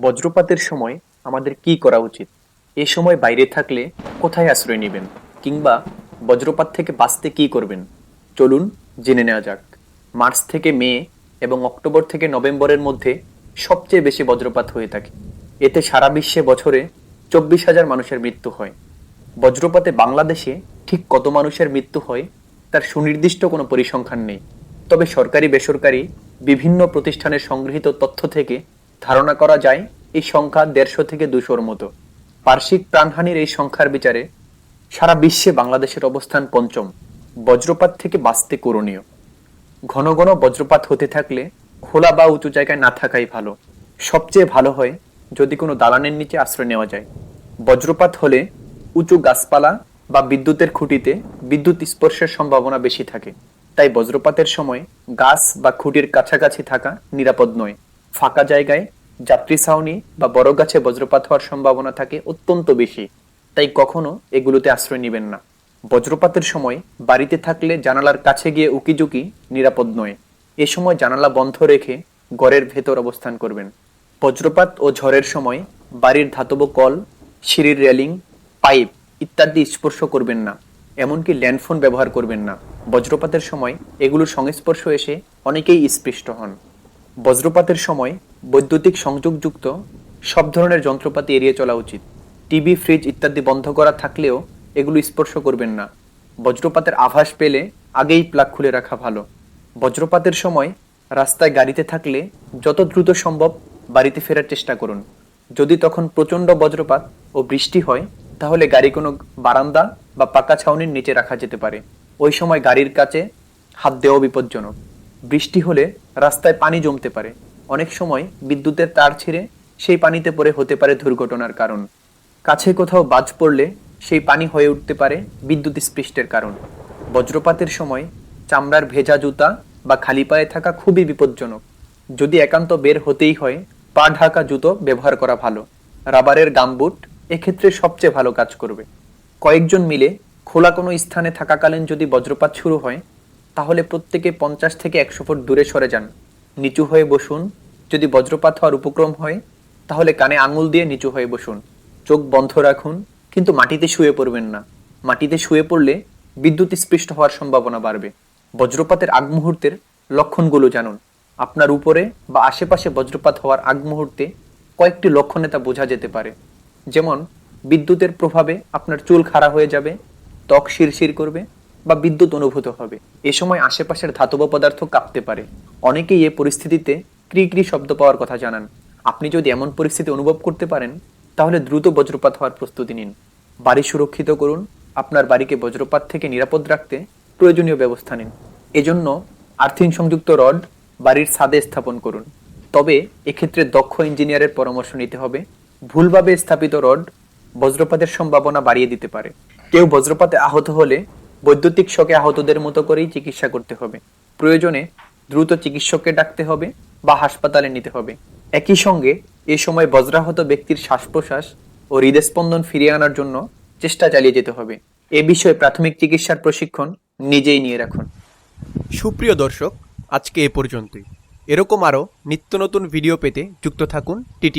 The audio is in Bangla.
বজ্রপাতের সময় আমাদের কি করা উচিত? এ সময় বাইরে থাকলে কোথায় আশ্রয় নেবেন? কিংবা বজ্রপাত থেকে বাঁচতে কি করবেন? চলুন জেনে নেওয়া যাক। মার্চ থেকে মে এবং অক্টোবর থেকে নভেম্বরের মধ্যে সবচেয়ে বেশি বজ্রপাত হয়ে থাকে। এতে সারা বিশ্বে বছরে 24,000 মানুষের মৃত্যু হয়। বজ্রপাতে বাংলাদেশে ঠিক কত মানুষের মৃত্যু হয় তার সুনির্দিষ্ট কোনো পরিসংখ্যান নেই। তবে সরকারি বেসরকারি বিভিন্ন প্রতিষ্ঠানের সংগৃহীত তথ্য থেকে ধারণা করা যায় এই সংখ্যা 150 থেকে 200-র মতো। বার্ষিক প্রাণহানির এই সংখ্যার বিচারে সারা বিশ্বে বাংলাদেশের অবস্থান পঞ্চম। বজ্রপাত থেকে বাঁচতে করণীয়: ঘন ঘন বজ্রপাত হতে থাকলে খোলা বা উঁচু জায়গায় না থাকাই ভালো। সবচেয়ে ভালো হয় যদি কোনো দালানের নিচে আশ্রয় নেওয়া যায়। বজ্রপাত হলে উঁচু গাছপালা বা বিদ্যুতের খুঁটিতে বিদ্যুৎ স্পর্শের সম্ভাবনা বেশি থাকে। তাই বজ্রপাতের সময় গাছ বা খুঁটির কাছাকাছি থাকা নিরাপদ নয়। ফাঁকা জায়গায়, যাত্রী ছাউনি বা বড় গাছে বজ্রপাত হওয়ার সম্ভাবনা থাকে অত্যন্ত বেশি। তাই কখনো এগুলোতে আশ্রয় নেবেন না। বজ্রপাতের সময় বাড়িতে থাকলে জানালার কাছে গিয়ে উকিঝুঁকি নিরাপদ নয়। এ সময় জানালা বন্ধ রেখে ঘরের ভেতর অবস্থান করবেন। বজ্রপাত ও ঝড়ের সময় বাড়ির ধাতব কল, সিঁড়ির রেলিং, পাইপ ইত্যাদি স্পর্শ করবেন না। এমনকি ল্যান্ডফোন ব্যবহার করবেন না। বজ্রপাতের সময় এগুলোর সংস্পর্শ এসে অনেকেই স্পৃষ্ট হন। বজ্রপাতের সময় বৈদ্যুতিক সংযোগযুক্ত সব ধরনের যন্ত্রপাতি এড়িয়ে চলা উচিত। টিভি, ফ্রিজ ইত্যাদি বন্ধ করা থাকলেও এগুলো স্পর্শ করবেন না। বজ্রপাতের আভাস পেলে আগেই প্লাগ খুলে রাখা ভালো। বজ্রপাতের সময় রাস্তায় গাড়িতে থাকলে যত দ্রুত সম্ভব বাড়িতে ফেরার চেষ্টা করুন। যদি তখন প্রচণ্ড বজ্রপাত ও বৃষ্টি হয় তাহলে গাড়ি কোনো বারান্দা বা পাকা ছাউনির নিচে রাখা যেতে পারে। ওই সময় গাড়ির কাছে হাত দেওয়া বিপজ্জনক। বৃষ্টি হলে রাস্তায় পানি জমতে পারে। অনেক সময় বিদ্যুতের তার ছিঁড়ে সেই পানিতে পড়ে হতে পারে দুর্ঘটনার কারণ। কাছে কোথাও বাজ পড়লে সেই পানি হয়ে উঠতে পারে বিদ্যুৎ স্পৃষ্টের কারণ। বজ্রপাতের সময় চামড়ার ভেজা জুতা বা খালি পায়ে থাকা খুবই বিপজ্জনক। যদি একান্ত বের হতেই হয়, পা ঢাকা জুতো ব্যবহার করা ভালো। রাবারের গামবুট এক্ষেত্রে সবচেয়ে ভালো কাজ করবে। কয়েকজন মিলে খোলা কোনো স্থানে থাকাকালীন যদি বজ্রপাত শুরু হয় তাহলে প্রত্যেকে 50 থেকে 100 ফুট দূরে সরে যান। নিচু হয়ে বসুন। যদি বজ্রপাত হওয়ার উপক্রম হয় তাহলে কানে আঙুল দিয়ে নিচু হয়ে বসুন। চোখ বন্ধ রাখুন, কিন্তু মাটিতে শুয়ে পড়বেন না। মাটিতে শুয়ে পড়লে বিদ্যুৎ স্পৃষ্ট হওয়ার সম্ভাবনা বাড়বে। বজ্রপাতের আগ মুহূর্তের লক্ষণগুলো জানুন। আপনার উপরে বা আশেপাশে বজ্রপাত হওয়ার আগ মুহূর্তে কয়েকটি লক্ষণে তা বোঝা যেতে পারে। যেমন বিদ্যুতের প্রভাবে আপনার চুল খাড়া হয়ে যাবে, ত্বক শিরশির করবে বা বিদ্যুৎ অনুভূত হবে। এ সময় আশেপাশের ধাতব পদার্থ কাঁপতে পারে। অনেকেই এ পরিস্থিতিতে ক্রি ক্রি শব্দ পাওয়ার কথা জানান। আপনি যদি এমন পরিস্থিতি অনুভব করতে পারেন তাহলে দ্রুত বজ্রপাত হওয়ার প্রস্তুতি নিন। বাড়ি সুরক্ষিত করুন। আপনার বাড়িকে বজ্রপাত থেকে নিরাপদ রাখতে প্রয়োজনীয় ব্যবস্থা নিন। এজন্য আর্থিং সংযুক্ত রড বাড়ির ছাদে স্থাপন করুন। তবে এক্ষেত্রে দক্ষ ইঞ্জিনিয়ারের পরামর্শ নিতে হবে। ভুলভাবে স্থাপিত রড বজ্রপাতের সম্ভাবনা বাড়িয়ে দিতে পারে। কেউ বজ্রপাতে আহত হলে বৈদ্যুতিক শকে আহতদের মতো করেই চিকিৎসা করতে হবে। প্রয়োজনে দ্রুত চিকিৎসককে ডাকতে হবে বা হাসপাতালে নিতে হবে। একই সঙ্গে এ সময় বজ্রাহত ব্যক্তির শ্বাস প্রশ্বাস ও হৃদস্পন্দন ফিরিয়ে আনার জন্য চেষ্টা চালিয়ে যেতে হবে। এ বিষয়ে প্রাথমিক চিকিৎসার প্রশিক্ষণ নিজেই নিয়ে রাখুন। সুপ্রিয় দর্শক, আজকে এ পর্যন্তই। এরকম আরও নিত্য নতুন ভিডিও পেতে যুক্ত থাকুন টিটি।